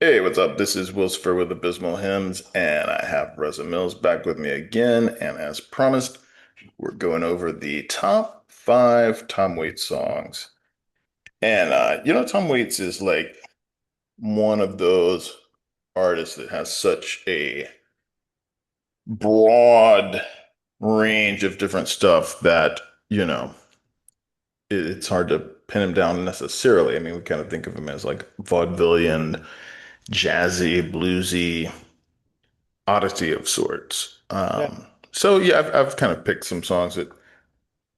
Hey, what's up? This is Wilsfer with Abysmal Hymns, and I have Reza Mills back with me again. And as promised, we're going over the top five Tom Waits songs. And Tom Waits is like one of those artists that has such a broad range of different stuff that, you know, it's hard to pin him down necessarily. I mean, we kind of think of him as like vaudevillian, jazzy, bluesy oddity of sorts. Yeah. So yeah, I've kind of picked some songs that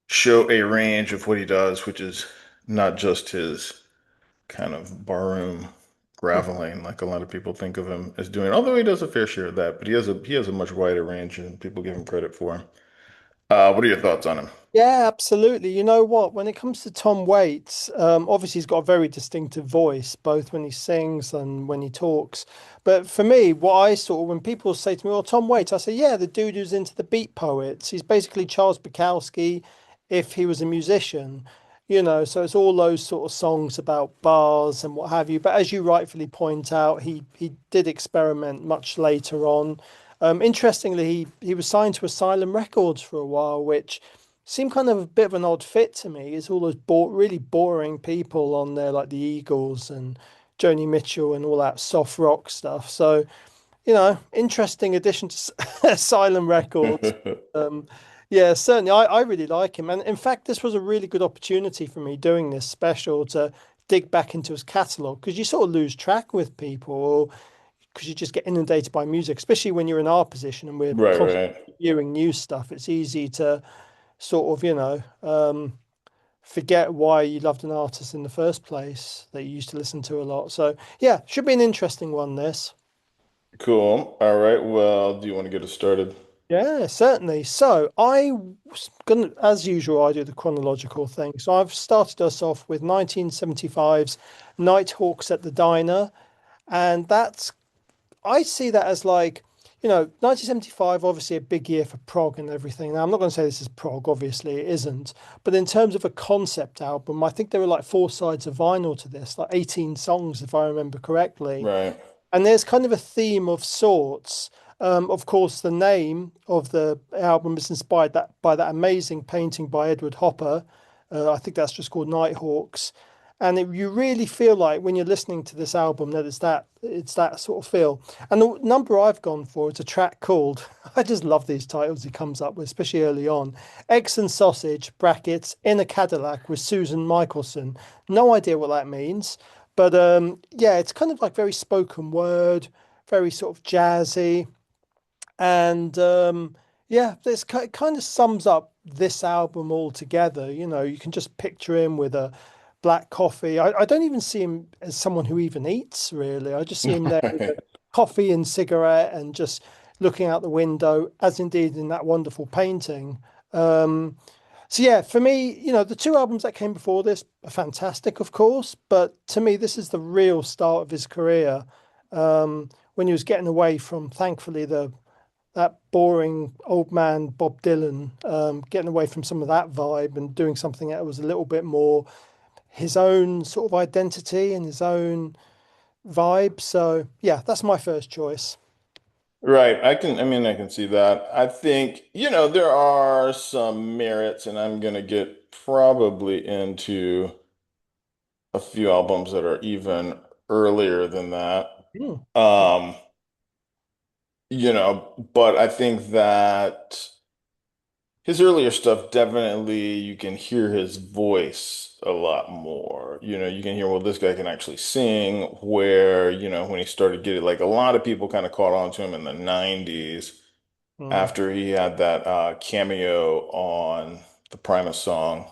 show a range of what he does, which is not just his kind of barroom graveling like a lot of people think of him as doing. Although he does a fair share of that, but he has a much wider range than people give him credit for. What are your thoughts on him? Yeah, absolutely. You know what? When it comes to Tom Waits, obviously he's got a very distinctive voice, both when he sings and when he talks. But for me, what I saw when people say to me, "Oh, Tom Waits," I say, "Yeah, the dude who's into the beat poets. He's basically Charles Bukowski if he was a musician." So it's all those sort of songs about bars and what have you. But as you rightfully point out, he did experiment much later on. Interestingly, he was signed to Asylum Records for a while, which seemed kind of a bit of an odd fit to me. It's all those really boring people on there, like the Eagles and Joni Mitchell and all that soft rock stuff. So, interesting addition to Asylum Records. Um, yeah, certainly, I really like him. And in fact, this was a really good opportunity for me doing this special to dig back into his catalogue because you sort of lose track with people or because you just get inundated by music, especially when you're in our position and we're Right, constantly right. viewing new stuff. It's easy to sort of, forget why you loved an artist in the first place that you used to listen to a lot. So, yeah, should be an interesting one, this. Cool. All right. Well, do you want to get us started? Yeah, certainly. So, I was gonna, as usual, I do the chronological thing. So, I've started us off with 1975's Nighthawks at the Diner, and I see that as like, 1975, obviously a big year for prog and everything. Now, I'm not going to say this is prog, obviously it isn't. But in terms of a concept album, I think there were like four sides of vinyl to this, like 18 songs, if I remember correctly. Right. And there's kind of a theme of sorts. Of course, the name of the album is inspired by that amazing painting by Edward Hopper. I think that's just called Nighthawks. And you really feel like when you're listening to this album that it's that sort of feel. And the number I've gone for is a track called I just love these titles he comes up with, especially early on. Eggs and Sausage brackets in a Cadillac with Susan Michelson. No idea what that means. But yeah, it's kind of like very spoken word, very sort of jazzy, and yeah, it kind of sums up this album altogether. You can just picture him with a black coffee. I don't even see him as someone who even eats, really. I just see him there with a Right. coffee and cigarette and just looking out the window, as indeed in that wonderful painting. Um, so yeah, for me, the two albums that came before this are fantastic, of course, but to me, this is the real start of his career. When he was getting away from, thankfully, the that boring old man Bob Dylan, getting away from some of that vibe and doing something that was a little bit more his own sort of identity and his own vibe. So yeah, that's my first choice. Right. I can see that. I think, there are some merits, and I'm gonna get probably into a few albums that are even earlier than that. Hmm. Um, but I think that his earlier stuff definitely you can hear his voice a lot more. You can hear, well, this guy can actually sing, where, when he started getting like a lot of people kind of caught on to him in the 90s Mm. after he had that cameo on the Primus song.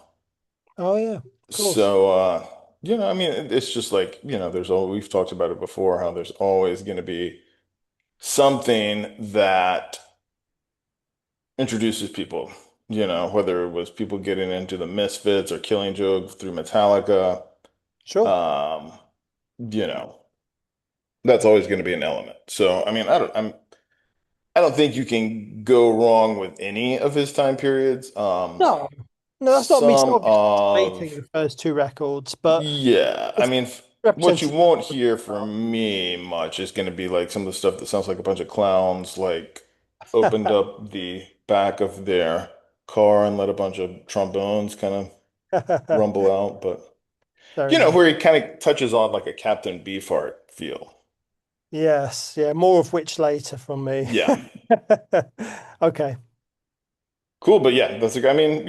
Oh yeah, of course. So, it's just like, we've talked about it before, how there's always going to be something that introduces people, whether it was people getting into the Misfits or Killing Joke through Metallica, Sure. um, you know, that's always going to be an element. So, I mean, I don't think you can go wrong with any of his time periods. No, that's not me Some obviously slating of, the first two records, but yeah, I it's mean, what you representative. won't hear from me much is going to be like some of the stuff that sounds like a bunch of clowns, like opened up the back of their car and let a bunch of trombones kind of rumble out. But, Fair enough. where he kind of touches on like a Captain Beefheart feel. Yes, yeah, more of which later from me. Yeah. Okay. Cool. But yeah, I mean,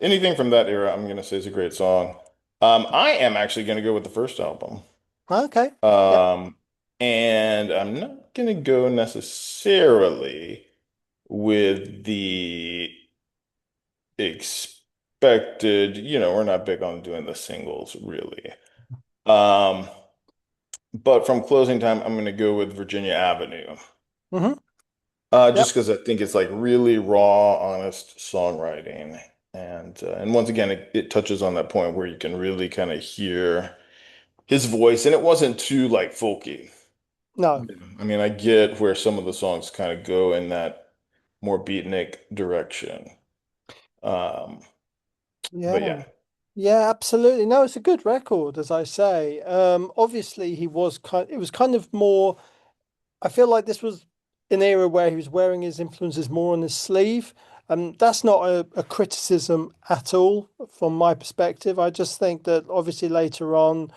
anything from that era, I'm going to say is a great song. I am actually going to go with the first album. Okay. Yep. Um, and I'm not going to go necessarily with the expected, we're not big on doing the singles really. Um, but from closing time, I'm going to go with Virginia Avenue. Hmm. Just Yep. because I think it's like really raw, honest songwriting. And once again, it touches on that point where you can really kind of hear his voice, and it wasn't too like folky. No. I mean, I get where some of the songs kind of go in that more beatnik direction. Um, but yeah, Yeah. Yeah, absolutely. No, it's a good record, as I say. Obviously he was it was kind of more, I feel like this was an era where he was wearing his influences more on his sleeve. That's not a criticism at all from my perspective. I just think that obviously later on,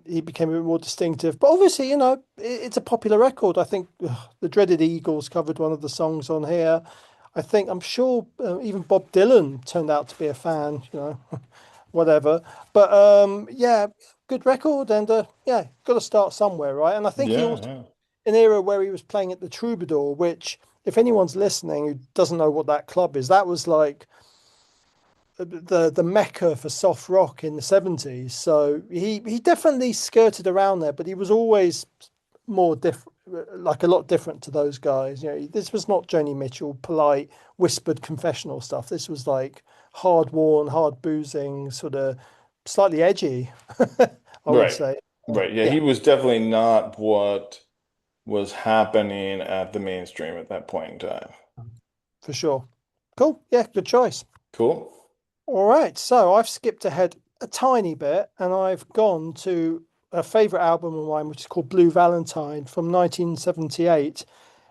he became a bit more distinctive. But obviously, it's a popular record. I think the Dreaded Eagles covered one of the songs on here. I'm sure even Bob Dylan turned out to be a fan, whatever. But yeah, good record. And yeah, got to start somewhere, right? And I think he yeah, also, yeah. an era where he was playing at the Troubadour, which, if anyone's listening who doesn't know what that club is, that was like the mecca for soft rock in the 70s. So he definitely skirted around there, but he was always more different, like a lot different to those guys. This was not Joni Mitchell, polite, whispered confessional stuff. This was like hard worn, hard boozing, sort of slightly edgy, I would Right, say. right. Yeah, Yeah, he was definitely not what was happening at the mainstream at that point in time. for sure. Cool. Yeah, good choice. Cool. All right, so I've skipped ahead a tiny bit and I've gone to a favorite album of mine, which is called Blue Valentine from 1978.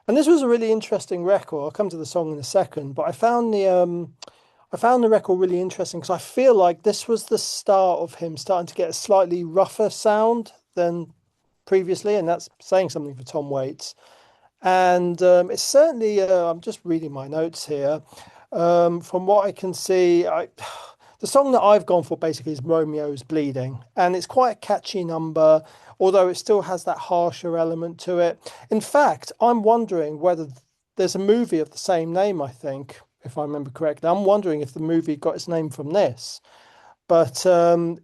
And this was a really interesting record. I'll come to the song in a second, but I found the record really interesting because I feel like this was the start of him starting to get a slightly rougher sound than previously, and that's saying something for Tom Waits. And it's certainly, I'm just reading my notes here. From what I can see, the song that I've gone for basically is Romeo's Bleeding, and it's quite a catchy number, although it still has that harsher element to it. In fact, I'm wondering whether there's a movie of the same name, I think, if I remember correctly. I'm wondering if the movie got its name from this, but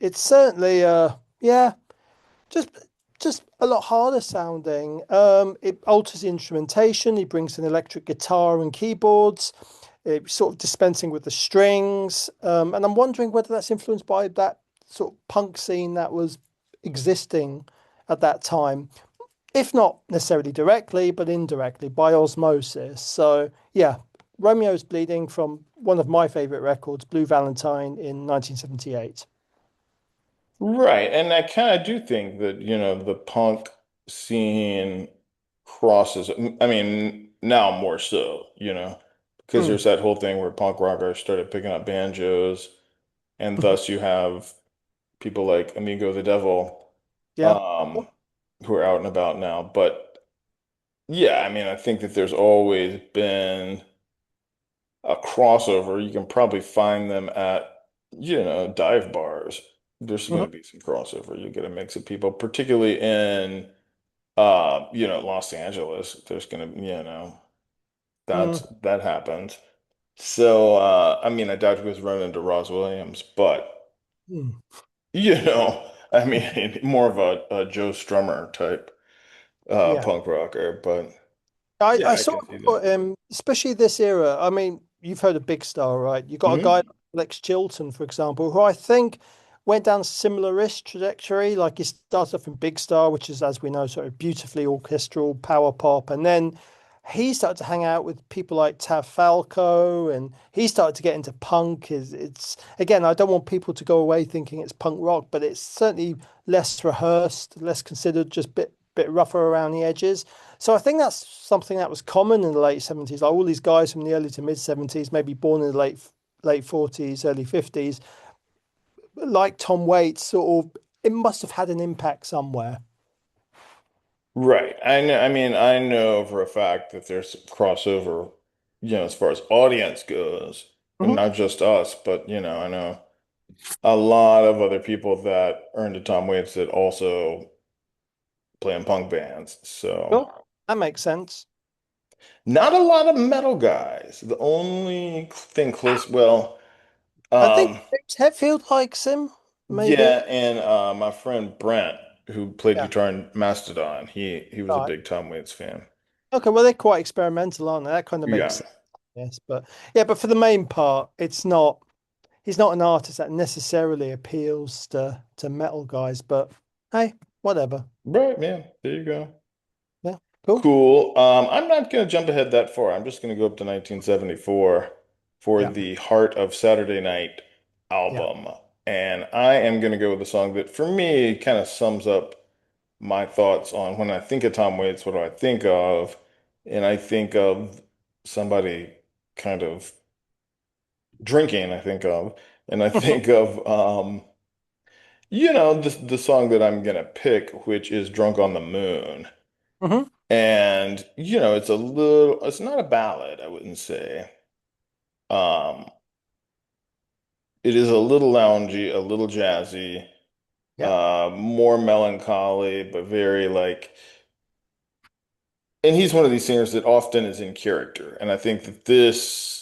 it's certainly, yeah, just just a lot harder sounding. It alters the instrumentation. He brings in electric guitar and keyboards, sort of dispensing with the strings. And I'm wondering whether that's influenced by that sort of punk scene that was existing at that time, if not necessarily directly, but indirectly by osmosis. So yeah, Romeo's Bleeding from one of my favorite records, Blue Valentine in 1978. Right. And I kind of do think that, the punk scene crosses, I mean, now more so, because Mm, there's that whole thing where punk rockers started picking up banjos, and thus you have people like Amigo the Devil, yeah. um, who are out and about now. But yeah, I mean, I think that there's always been a crossover. You can probably find them at, dive bars. There's going Mhm. to be some crossover. You get a mix of people, particularly in, Los Angeles. There's going to, Mm, that happens. So, I mean, I doubt he was running into Ross Williams, but, mm. I mean, more of a Joe Strummer type, Yeah. punk rocker, but I yeah, I sort can of see put that. him, especially this era. I mean, you've heard of Big Star, right? You got a guy like Hmm. Alex Chilton, for example, who I think went down a similar-ish trajectory. Like he started off in Big Star, which is, as we know, sort of beautifully orchestral power pop, and then he started to hang out with people like Tav Falco, and he started to get into punk. Is it's again, I don't want people to go away thinking it's punk rock, but it's certainly less rehearsed, less considered, just bit rougher around the edges. So I think that's something that was common in the late 70s. Like all these guys from the early to mid 70s, maybe born in the late 40s, early 50s, like Tom Waits, sort of, it must have had an impact somewhere. Right. I know, I mean, I know for a fact that there's crossover, as far as audience goes, and Hmm. not just us, but I know a lot of other people that are into Tom Waits that also play in punk bands. So Sure. That makes sense. not a lot of metal guys. The only thing close, well, I think um, James Hetfield likes him, maybe. yeah, and my friend Brent, who played Yeah. guitar in Mastodon, he was a Right. big Tom Waits fan. Okay, well, they're quite experimental, aren't they? That kind of makes Yeah. sense. Yes, but yeah, but for the main part, it's not. He's not an artist that necessarily appeals to metal guys. But hey, whatever. Right, man. There you go. Yeah, cool. Cool. I'm not going to jump ahead that far. I'm just going to go up to 1974 for Yeah, the Heart of Saturday Night yeah. album. And I am going to go with a song that for me kind of sums up my thoughts on when I think of Tom Waits, what do I think of? And I think of somebody kind of drinking, I think of. And I think of the song that I'm gonna pick, which is Drunk on the Moon. Hmm. And it's not a ballad, I wouldn't say. Um, it is a little loungy, a little jazzy, Yeah. more melancholy, but very like, and he's one of these singers that often is in character. And I think that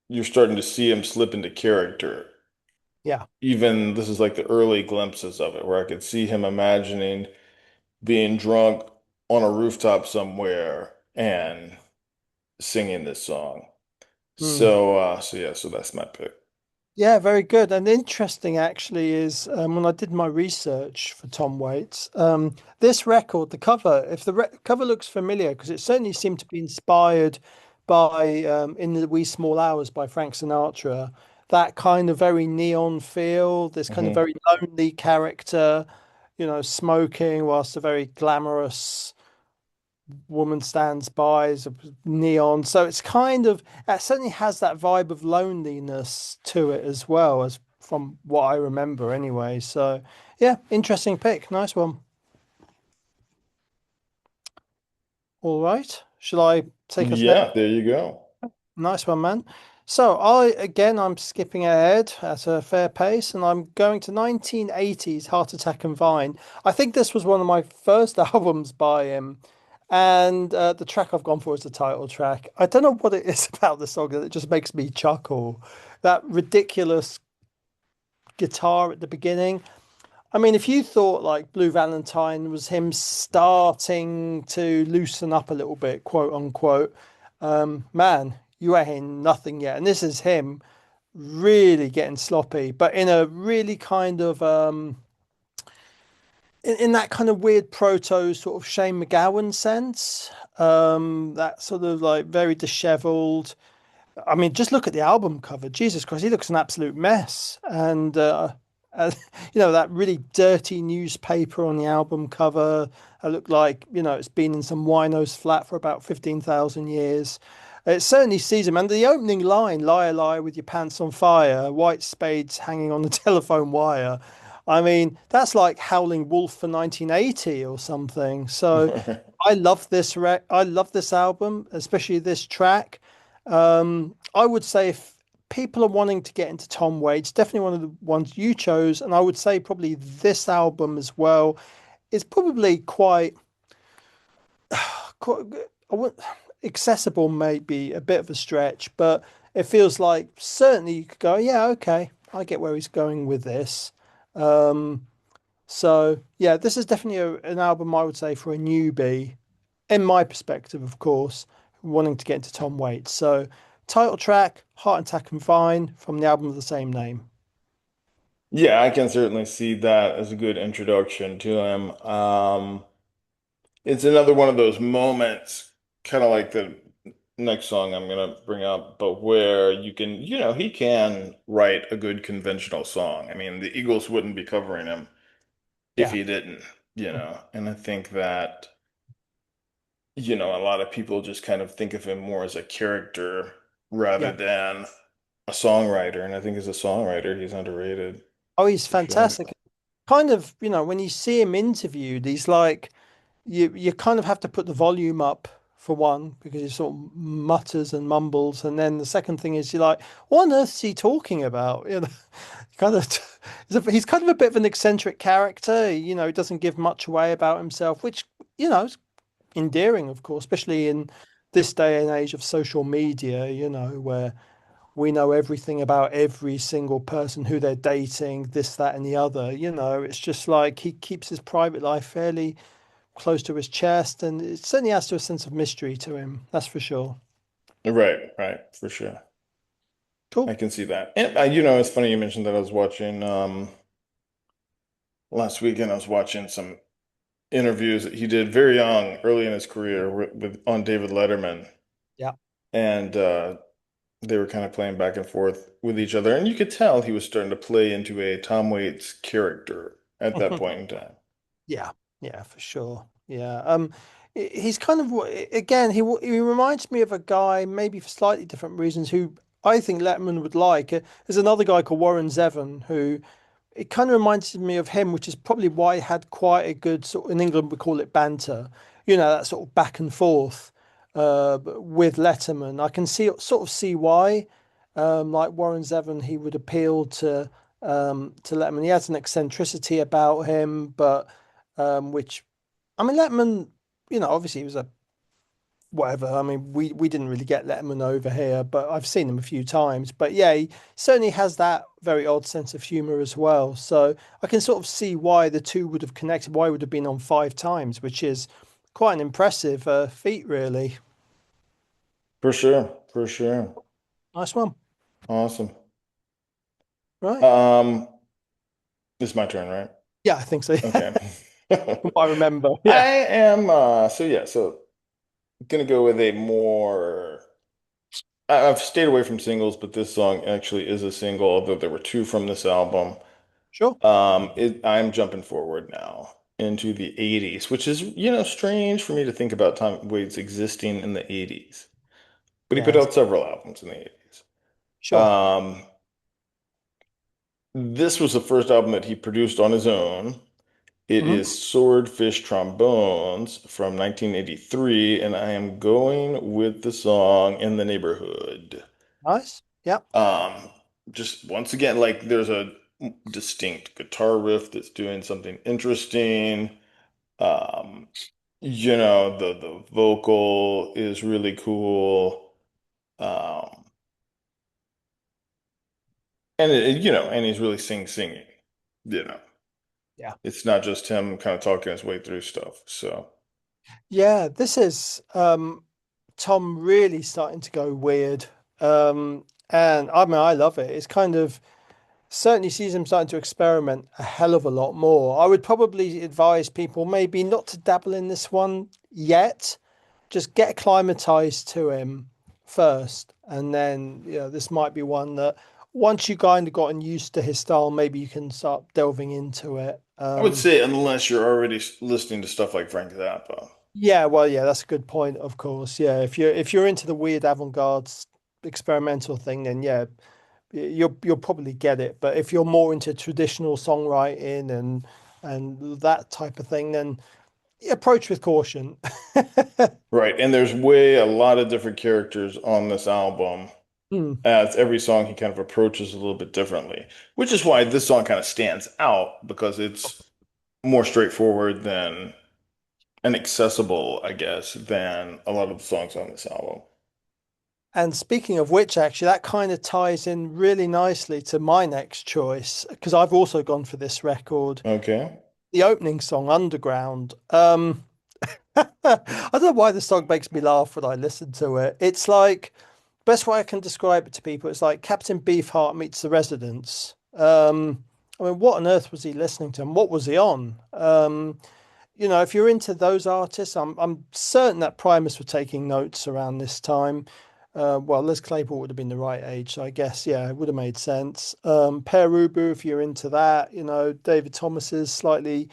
you're starting to see him slip into character. Yeah. Even this is like the early glimpses of it, where I could see him imagining being drunk on a rooftop somewhere and singing this song. Hmm. So that's my pick. Yeah, very good. And interesting actually is when I did my research for Tom Waits, this record, the cover, if the re cover looks familiar, because it certainly seemed to be inspired by In the Wee Small Hours by Frank Sinatra, that kind of very neon feel, this kind of Hmm. very lonely character, smoking whilst a very glamorous woman stands by is neon. So it's kind of it certainly has that vibe of loneliness to it as well as from what I remember anyway. So yeah, interesting pick. Nice one. All right. Shall I take us next? Yeah, there you go. Nice one, man. So I'm skipping ahead at a fair pace and I'm going to 1980s Heart Attack and Vine. I think this was one of my first albums by him. And the track I've gone for is the title track. I don't know what it is about the song that it just makes me chuckle. That ridiculous guitar at the beginning. I mean, if you thought like Blue Valentine was him starting to loosen up a little bit, quote unquote, man, you ain't hearing nothing yet. And this is him really getting sloppy, but in a really kind of in that kind of weird proto sort of Shane MacGowan sense. That sort of like very disheveled. I mean, just look at the album cover. Jesus Christ, he looks an absolute mess. And that really dirty newspaper on the album cover. I look like, it's been in some wino's flat for about 15,000 years. It certainly sees him. And the opening line, lie, lie with your pants on fire, white spades hanging on the telephone wire. I mean, that's like Howling Wolf for 1980 or something. So I love this album, especially this track. I would say if people are wanting to get into Tom Waits, definitely one of the ones you chose, and I would say probably this album as well is probably quite I would, accessible, maybe a bit of a stretch, but it feels like certainly you could go, yeah, okay, I get where he's going with this. Um, so yeah, this is definitely an album I would say for a newbie in my perspective, of course, wanting to get into Tom Waits. So, title track, Heart Attack and Vine from the album of the same name. Yeah, I can certainly see that as a good introduction to him. It's another one of those moments kind of like the next song I'm gonna bring up, but where you can, he can write a good conventional song. I mean, the Eagles wouldn't be covering him if Yeah. he didn't, and I think that, a lot of people just kind of think of him more as a character rather Yeah. than a songwriter. And I think as a songwriter, he's underrated Oh, he's for sure. fantastic. Kind of, when you see him interviewed, he's like you kind of have to put the volume up for one because he sort of mutters and mumbles, and then the second thing is you're like, what on earth is he talking about? Kind of he's kind of a bit of an eccentric character. He doesn't give much away about himself, which is endearing, of course, especially in this day and age of social media. Where we know everything about every single person, who they're dating, this, that, and the other. It's just like he keeps his private life fairly close to his chest, and it certainly adds to a sense of mystery to him. That's for sure. Right, right, for sure. I Cool. can see that. And it's funny you mentioned that. I was watching last weekend. I was watching some interviews that he did very young, early in his career on David Letterman, Yeah. and they were kind of playing back and forth with each other, and you could tell he was starting to play into a Tom Waits character at that point in time. Yeah. Yeah, for sure. Yeah. He's kind of again, he reminds me of a guy, maybe for slightly different reasons, who I think Letterman would like. There's another guy called Warren Zevon who it kind of reminds me of him, which is probably why he had quite a good sort in England we call it banter, that sort of back and forth with Letterman. I can sort of see why. Like Warren Zevon, he would appeal to Letterman. He has an eccentricity about him, but which I mean Letterman, obviously he was a whatever. I mean, we didn't really get Letterman over here, but I've seen him a few times. But yeah, he certainly has that very odd sense of humor as well. So I can sort of see why the two would have connected, why it would have been on 5 times, which is quite an impressive feat, really. For sure, for sure. Nice one. Awesome. Right. Um, it's my turn, right? Yeah, I think so. Okay. From what I remember. I Yeah. am so gonna go with a more I've stayed away from singles, but this song actually is a single, although there were two from this album. Sure. I'm jumping forward now into the 80s, which is, strange for me to think about Tom Waits existing in the 80s. But he put Yes. out several albums in the 80s. Sure. Um, this was the first album that he produced on his own. It Hmm. is Swordfish Trombones from 1983, and I am going with the song In the Neighborhood. Nice. Yeah. Um, just once again, like there's a distinct guitar riff that's doing something interesting. Um, the vocal is really cool. Um, and he's really singing, you know. Yeah. It's not just him kind of talking his way through stuff. So, Yeah. This is Tom really starting to go weird. And I mean, I love it. It's kind of certainly sees him starting to experiment a hell of a lot more. I would probably advise people maybe not to dabble in this one yet. Just get acclimatized to him first, and then this might be one that once you kind of gotten used to his style, maybe you can start delving into it. I would say unless you're already listening to stuff like Frank Zappa. Yeah, well, yeah, that's a good point, of course. Yeah, if you're into the weird avant-garde experimental thing, then yeah, you'll probably get it. But if you're more into traditional songwriting and that type of thing, then approach with caution. Right. And there's way a lot of different characters on this album. Hmm. As every song he kind of approaches a little bit differently, which is why this song kind of stands out because it's more straightforward than and accessible, I guess, than a lot of the songs on this album. And speaking of which, actually, that kind of ties in really nicely to my next choice because I've also gone for this record, Okay. the opening song, Underground. I don't know why the song makes me laugh when I listen to it. It's like best way I can describe it to people. It's like Captain Beefheart meets the Residents. I mean, what on earth was he listening to, and what was he on? if you're into those artists, I'm certain that Primus were taking notes around this time. Well, Les Claypool would have been the right age, so I guess yeah, it would have made sense. Per Ubu, if you're into that, David Thomas's slightly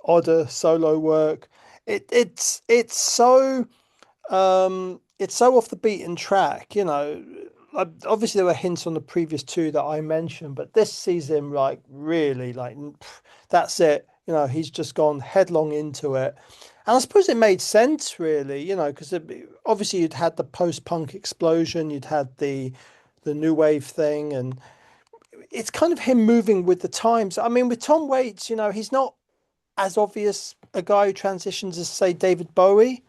odder solo work. It's so off the beaten track, Obviously, there were hints on the previous two that I mentioned, but this sees him like really like that's it. He's just gone headlong into it, and I suppose it made sense really, because obviously you'd had the post-punk explosion, you'd had the new wave thing, and it's kind of him moving with the times. I mean, with Tom Waits, he's not as obvious a guy who transitions as say David Bowie,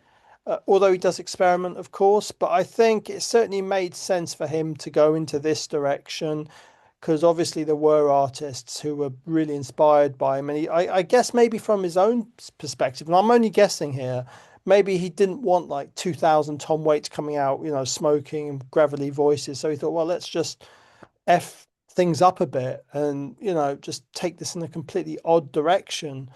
although he does experiment, of course. But I think it certainly made sense for him to go into this direction because obviously there were artists who were really inspired by him, and I guess maybe from his own perspective, and I'm only guessing here. Maybe he didn't want like 2000 Tom Waits coming out, smoking and gravelly voices. So he thought, well, let's just F things up a bit and, just take this in a completely odd direction.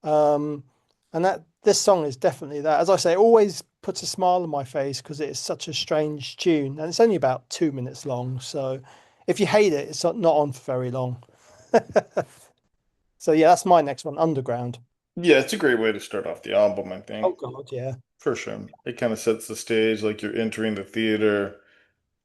Um, and that this song is definitely that. As I say, it always puts a smile on my face because it's such a strange tune, and it's only about 2 minutes long. So if you hate it, it's not on for very long. So yeah, that's my next one, Underground. Yeah, it's a great way to start off the album, I Oh think. God, yeah. For sure. It kind of sets the stage like you're entering the theater.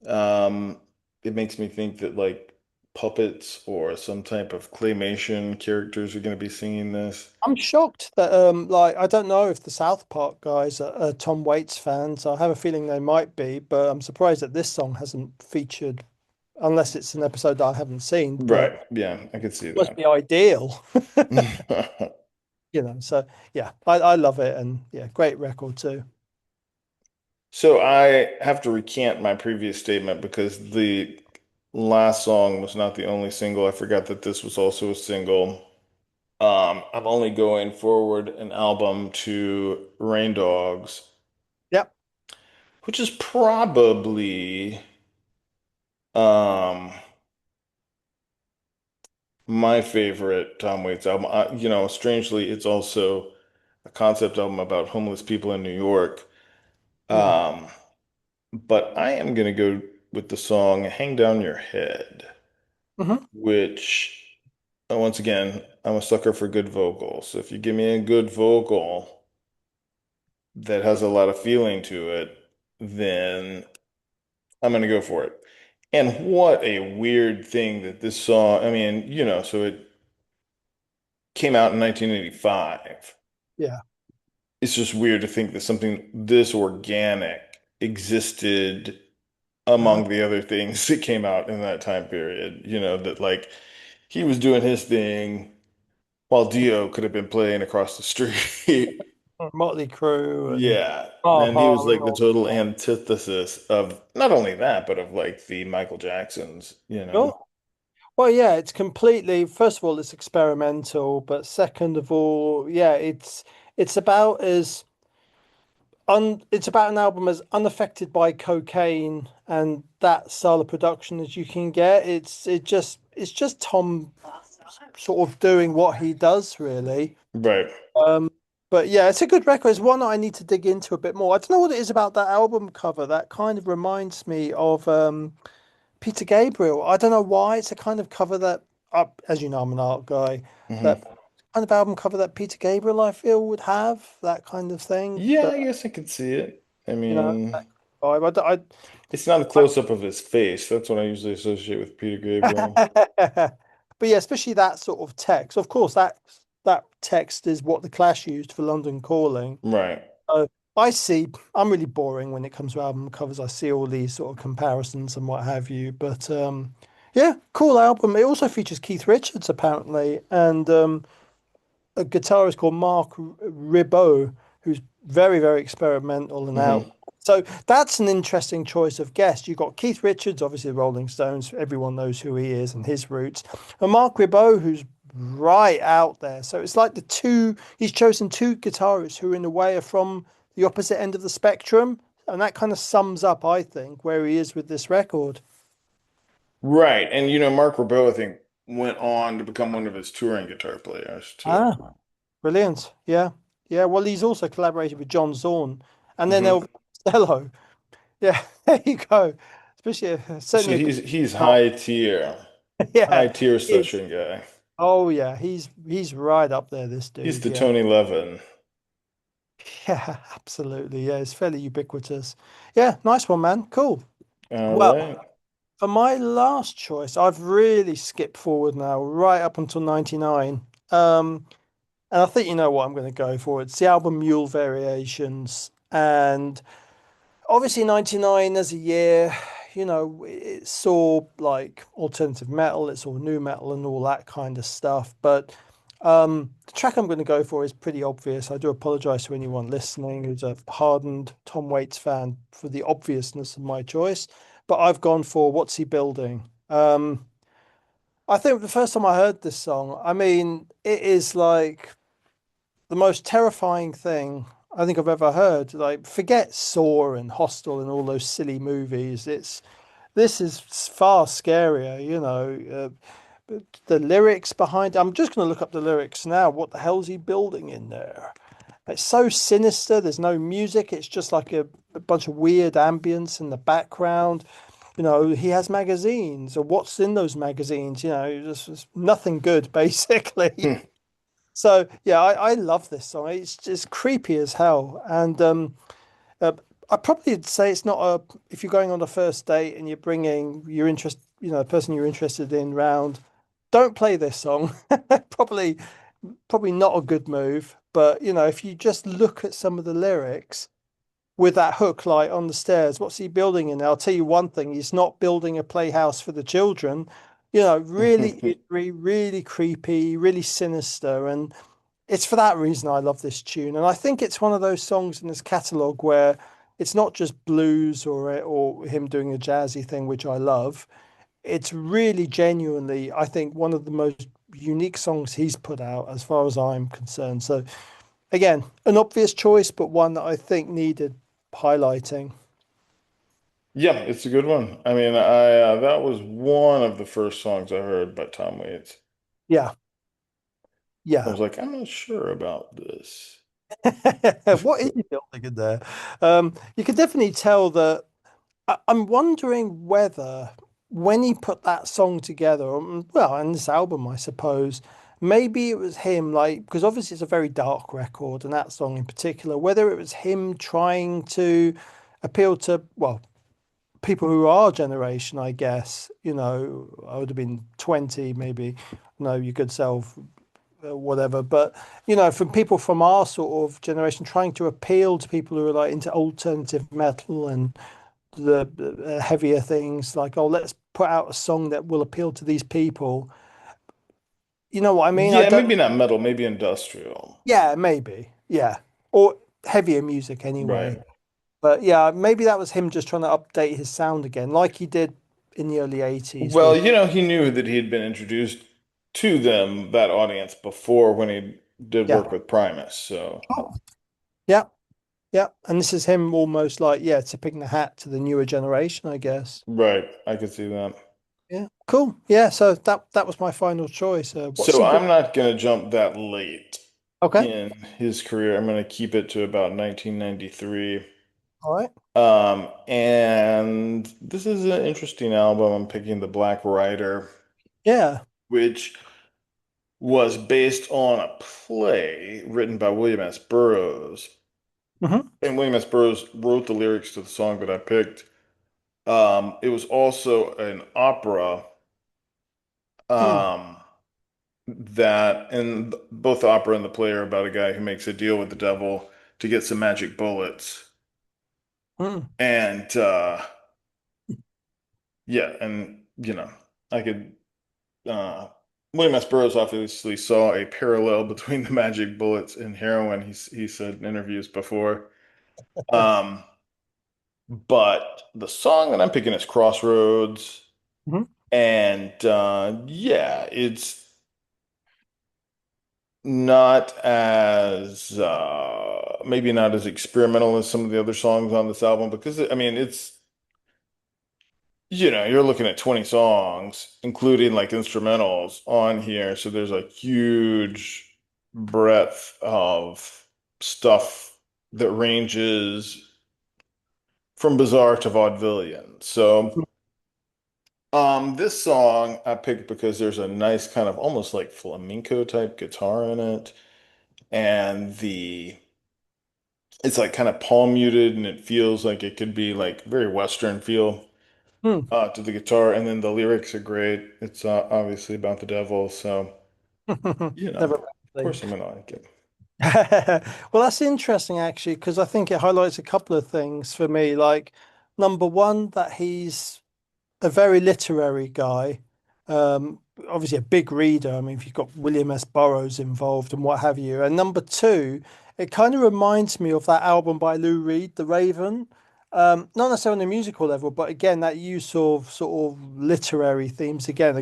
Um, it makes me think that like puppets or some type of claymation characters are going to be singing this. I'm shocked that like I don't know if the South Park guys are Tom Waits fans. I have a feeling they might be, but I'm surprised that this song hasn't featured unless it's an episode that I haven't seen, but Right. Yeah, I could see must that. be ideal. So yeah, I love it and yeah, great record too. So I have to recant my previous statement because the last song was not the only single. I forgot that this was also a single. I'm only going forward an album to Rain Dogs, Yep. which is probably um my favorite Tom Waits album. Strangely, it's also a concept album about homeless people in New York. Mm. Um, but I am gonna go with the song "Hang Down Your Head," Hmm. which once again, I'm a sucker for good vocals. So if you give me a good vocal that has a lot of feeling to it, then I'm gonna go for it. And what a weird thing that this song, I mean, so it came out in 1985. Yeah. It's just weird to think that something this organic existed Uh, among the other things that came out in that time period. That like he was doing his thing while Dio could have been playing across the street. Motley Crue and Yeah. And he was Aha and like the all. total antithesis of not only that, but of like the Michael Jacksons. Sure. Well, yeah, it's completely, first of all, it's experimental, but second of all, yeah, it's about as it's about an album as unaffected by cocaine and that style of production as you can get. It's just Tom sort of doing what he does, really. Right. Um, but yeah, it's a good record. It's one that I need to dig into a bit more. I don't know what it is about that album cover that kind of reminds me of Peter Gabriel. I don't know why. It's a kind of cover that, as you know, I'm an art guy. That Hmm. kind of album cover that Peter Gabriel I feel would have that kind of thing. Yeah, But I guess I could see it. I that mean, vibe. it's not a close-up of his face. That's what I usually associate with Peter Gabriel. But yeah, especially that sort of text. Of course, that text is what the Clash used for London Calling. Right. So I see. I'm really boring when it comes to album covers. I see all these sort of comparisons and what have you. But yeah, cool album. It also features Keith Richards apparently, and a guitarist called Mark Ribot, who's very, very experimental and out. Hmm. So that's an interesting choice of guest. You've got Keith Richards, obviously the Rolling Stones. Everyone knows who he is and his roots. And Mark Ribot, who's right out there. So it's like he's chosen two guitarists who in a way are from the opposite end of the spectrum. And that kind of sums up, I think, where he is with this record. Right. And Mark Ribot, I think, went on to become one of his touring guitar players too. Ah, Brilliant. Yeah. Yeah. Well, he's also collaborated with John Zorn and then Hmm. Elvis Costello. Yeah. There you go. Especially So certainly a good he's not. high Yeah. tier He is. session guy. Oh yeah. He's right up there, this He's dude. the Yeah. Tony Levin. Yeah, absolutely. Yeah, it's fairly ubiquitous. Yeah, nice one, man. Cool. All Well, right. for my last choice, I've really skipped forward now, right up until 99. And I think you know what I'm going to go for. It's the album Mule Variations. And obviously 99 as a year, it saw like alternative metal, it saw new metal and all that kind of stuff. But the track I'm going to go for is pretty obvious. I do apologize to anyone listening who's a hardened Tom Waits fan for the obviousness of my choice, but I've gone for What's He Building? I think the first time I heard this song, I mean, it is like the most terrifying thing I think I've ever heard. Like, forget Saw and Hostel and all those silly movies. This is far scarier, the lyrics behind. I'm just going to look up the lyrics now. What the hell's he building in there? It's so sinister. There's no music. It's just like a bunch of weird ambience in the background. He has magazines, or what's in those magazines? Just nothing good, basically. Hmm. So yeah, I love this song. It's just creepy as hell, and uh, I probably would say it's not a. If you're going on a first date and you're bringing your interest, the person you're interested in round, don't play this song. Probably, probably not a good move. But if you just look at some of the lyrics with that hook light on the stairs, what's he building in there? I'll tell you one thing: he's not building a playhouse for the children. Really eerie, really creepy, really sinister, and it's for that reason I love this tune, and I think it's one of those songs in his catalogue where it's not just blues or him doing a jazzy thing, which I love. It's really genuinely, I think, one of the most unique songs he's put out, as far as I'm concerned. So again, an obvious choice, but one that I think needed highlighting. Yeah, it's a good one. I mean, that was one of the first songs I heard by Tom Waits. Yeah, I yeah. was like, I'm not sure about this. What is he building in there? You can definitely tell that. I'm wondering whether when he put that song together, well, and this album, I suppose, maybe it was him, like, because obviously it's a very dark record, and that song in particular, whether it was him trying to appeal to, well, people who are our generation, I guess, I would have been 20, maybe, no, you could self, whatever, but, from people from our sort of generation, trying to appeal to people who are like into alternative metal and the heavier things like, oh, let's put out a song that will appeal to these people. You know what I mean? I Yeah, don't, maybe not metal, maybe industrial. yeah, maybe. Yeah. Or heavier music Right. anyway. But yeah, maybe that was him just trying to update his sound again, like he did in the early 80s Well, with, he knew that he had been introduced to them, that audience, before when he did yeah. work with Primus. So, Yeah. Yeah. And this is him almost like, yeah, tipping the hat to the newer generation, I guess. right, I could see that. Yeah. Cool. Yeah. So that was my final choice. What's So he built? I'm not going to jump that late Okay. in his career. I'm going to keep it to about 1993. All right. And this is an interesting album. I'm picking The Black Rider, Yeah. which was based on a play written by William S. Burroughs. Hmm. And William S. Burroughs wrote the lyrics to the song that I picked. It was also an opera Mm, um, that, and both the opera and the play are about a guy who makes a deal with the devil to get some magic bullets. mm. And yeah, and I could uh William S. Burroughs obviously saw a parallel between the magic bullets and heroin, he said in interviews before. Um, but the song that I'm picking is Crossroads, Mhm. and yeah, it's not as maybe not as experimental as some of the other songs on this album because I mean it's you're looking at 20 songs, including like instrumentals on here. So there's a huge breadth of stuff that ranges from bizarre to vaudevillian. So, this song I picked because there's a nice kind of almost like flamenco type guitar in it, and the it's like kind of palm muted, and it feels like it could be like very Western feel Hmm. to the guitar, and then the lyrics are great. It's obviously about the devil, so of Never a bad thing. course I'm gonna like it. Well, that's interesting actually, because I think it highlights a couple of things for me. Like, number one, that he's a very literary guy. Obviously a big reader. I mean, if you've got William S. Burroughs involved and what have you. And number two, it kind of reminds me of that album by Lou Reed, The Raven. Not necessarily on a musical level, but again, that use of sort of literary themes. Again,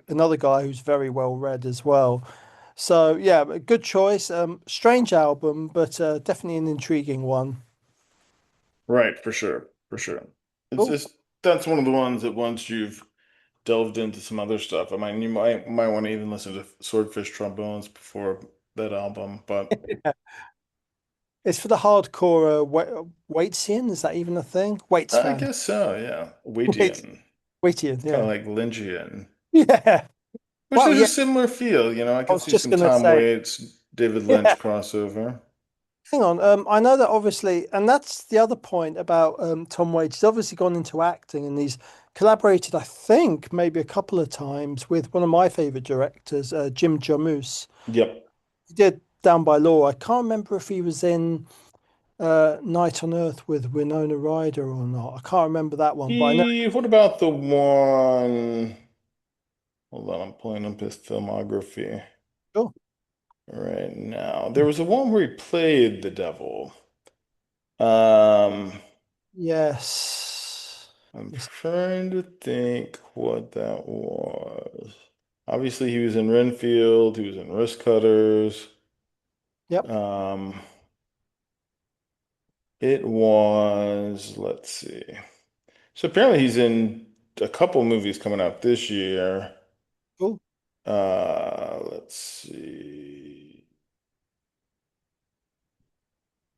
another guy who's very well read as well. So yeah, a good choice. Strange album, but definitely an intriguing one. Right, for sure, for sure. It's Cool. just that's one of the ones that once you've delved into some other stuff, I mean, you might want to even listen to Swordfish Trombones before that album, but It's for the hardcore Waitsian. Is that even a thing? Waits I fan. guess so, yeah. Wait, Waitian, Waitian. kind of Yeah. like Lynchian, Yeah. which Well, there's a yeah. similar feel, I I could was see just some gonna Tom say. Waits, David Yeah. Lynch crossover. Hang on. I know that obviously, and that's the other point about Tom Waits. He's obviously gone into acting, and he's collaborated, I think, maybe a couple of times with one of my favorite directors, Jim Jarmusch. Yep. He did Down by Law. I can't remember if he was in Night on Earth with Winona Ryder or not. I can't remember that one, but I know. What about the one? Hold on, I'm pulling up his filmography Sure. right now. There was a one where he played the devil. Um, Yes. I'm Yes. trying to think what that was. Obviously, he was in Renfield, he was in Wrist Cutters. Yep. Um, it was, let's see. So apparently he's in a couple movies coming out this year. Cool. Let's see.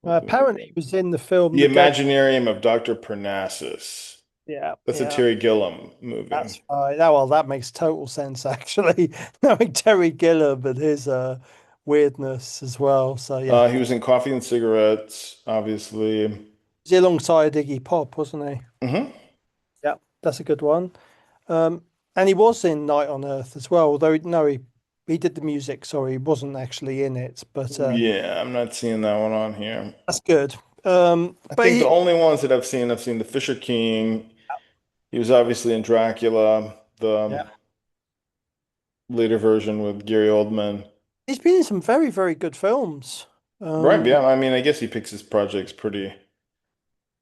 Apparently, he was in the film The The Game. Imaginarium of Dr. Parnassus. Yeah. That's a Yeah. Terry Gilliam movie. That's right. That, well, that makes total sense actually. Knowing Terry Gilliam and his weirdness as well. So yeah, He was in Coffee and Cigarettes, obviously. was he alongside Iggy Pop, wasn't he? Hmm. Yeah, that's a good one. Um, and he was in Night on Earth as well. Although no, he did the music. Sorry, he wasn't actually in it, but Yeah, I'm not seeing that one on here. that's good. I But think the he, only ones that I've seen The Fisher King. He was obviously in Dracula, the yeah, later version with Gary Oldman. he's been in some very, very good films. Right, Um, yeah. I mean, I guess he picks his projects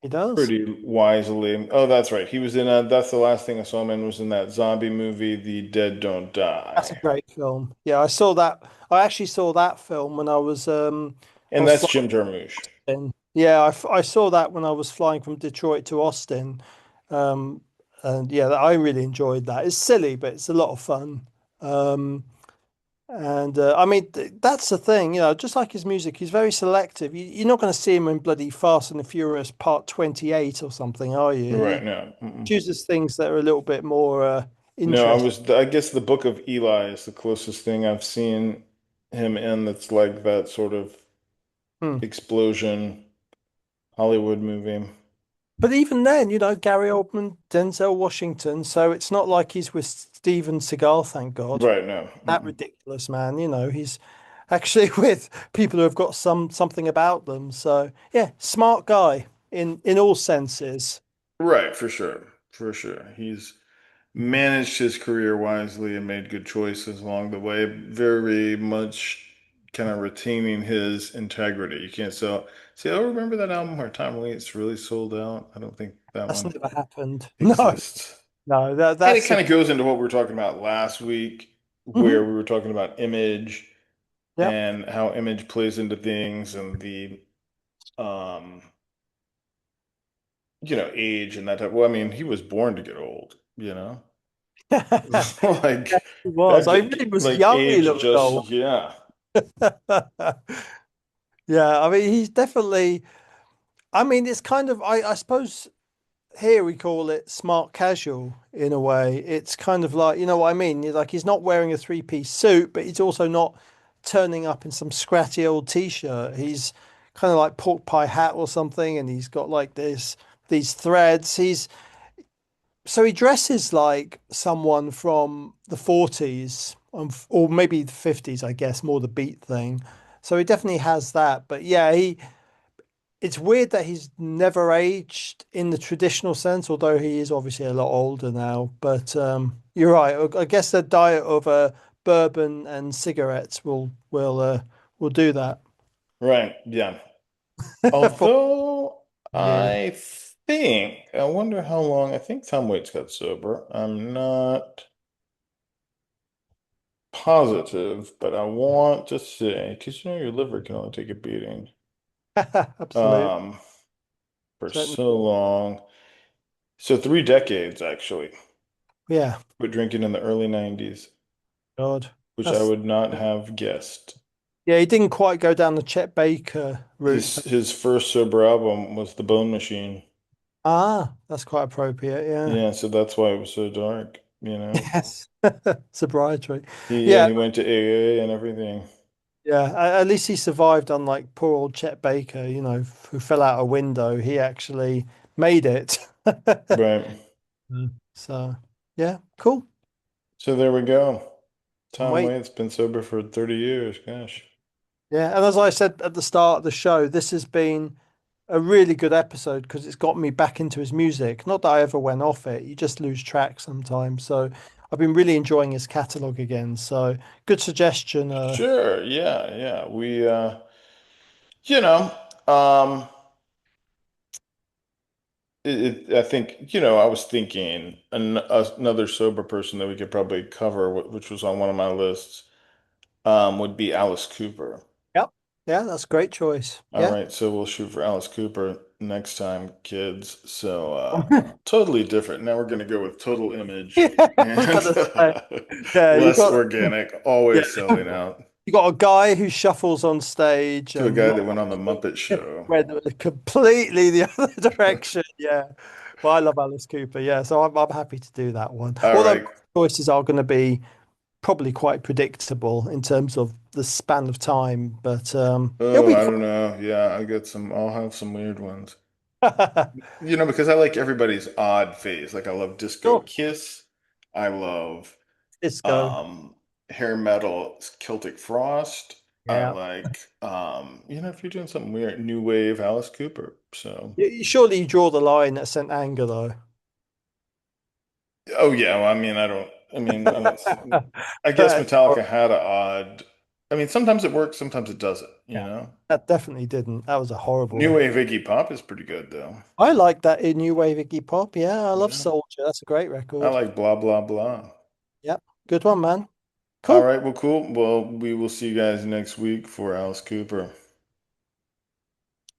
he does. pretty wisely. Oh, that's right. He was in that's the last thing I saw him in was in that zombie movie, The Dead Don't That's a Die. great film. Yeah, I saw that. I actually saw that film when I And was that's flying Jim Jarmusch. in. Yeah, I saw that when I was flying from Detroit to Austin. Um, and yeah, I really enjoyed that. It's silly, but it's a lot of fun. Um, and I mean, that's the thing, just like his music, he's very selective. You're not going to see him in bloody Fast and the Furious Part 28 or something, are you? Right He now. Mm-mm. chooses things that are a little bit more No, interesting. I guess the Book of Eli is the closest thing I've seen him in that's like that sort of Hmm. explosion Hollywood movie. But even then, Gary Oldman, Denzel Washington, so it's not like he's with Steven Seagal, thank God. Right now. That Mm-mm. ridiculous man, he's actually with people who have got something about them. So yeah, smart guy in all senses. Right, for sure. For sure. He's managed his career wisely and made good choices along the way, very much kind of retaining his integrity. You can't say, oh, remember that album where Tom Waits really sold out? I don't think that That's one never happened. No, exists. no, And it that's a kind of goes into what we were talking about last week, Mhm. where we were talking about image Yep. and how image plays into things and the um age and that type. Well, I mean, he was born to get old. Yeah, Like he was. that I really was like young. He age looked just old. yeah. Yeah, I mean, he's definitely. I mean, it's kind of. I suppose here we call it smart casual in a way. It's kind of like, you know what I mean? Like he's not wearing a three-piece suit, but he's also not turning up in some scratty old t-shirt. He's kind of like pork pie hat or something, and he's got like this these threads. He's so he dresses like someone from the 40s, or maybe the 50s, I guess, more the beat thing. So he definitely has that. But yeah, he it's weird that he's never aged in the traditional sense, although he is obviously a lot older now. But you're right. I guess the diet of bourbon and cigarettes will do that Right, yeah. for Although years. I wonder how long, I think Tom Waits got sober. I'm not positive, but I want to say, because you know your liver can only take a beating Absolutely. um, for Certainly. so long. So 3 decades, actually. Yeah. Quit drinking in the early 90s, God. which I That's would not have guessed. yeah. He didn't quite go down the Chet Baker route. His first sober album was The Bone Machine. That's quite appropriate. Yeah. Yeah, so that's why it was so dark, you know. Yes. Sobriety. He Yeah. he went to AA and everything. Yeah, at least he survived, unlike poor old Chet Baker, who fell out a window. He actually made it. Right. So, yeah, cool. So there we go. And Tom wait, Waits been sober for 30 years. Gosh. yeah, and as I said at the start of the show, this has been a really good episode because it's got me back into his music. Not that I ever went off it, you just lose track sometimes. So, I've been really enjoying his catalog again. So, good suggestion. Sure. Yeah, yeah. You know, um, I think, I was thinking another sober person that we could probably cover, which was on one of my lists, would be Alice Cooper. Yep. Yeah, that's a great choice. All Yeah. right, so we'll shoot for Alice Cooper next time, kids. So totally different. Now we're gonna go with Total Image Yeah, I was and gonna say. Yeah, you less got organic, yeah, always selling out. you got a guy who shuffles on stage To a and guy that went on the Muppet Show. went completely the other direction. Yeah. Well, I love Alice Cooper. Yeah, so I'm happy to do that one. All Although right. my choices are going to be probably quite predictable in terms of the span of time, but it'll Oh, be I don't know. Yeah, I'll have some weird ones. fun. Because I like everybody's odd phase. Like I love Disco Sure. Kiss. I love Disco. um hair metal Celtic Frost. I Yeah. like if you're doing something weird, new wave Alice Cooper. So Surely you draw the line at St. Anger though. oh yeah, well, I don't I guess But Metallica had a odd sometimes it works, sometimes it doesn't, you yeah, know. that definitely didn't. That was a horrible New record. wave Iggy Pop is pretty good though. I like that in New Wave Iggy Pop. Yeah, I love Yeah. Soldier. That's a great I record. like blah blah blah. Yep. Good one, man. All Cool. right, well, cool. Well, we will see you guys next week for Alice Cooper.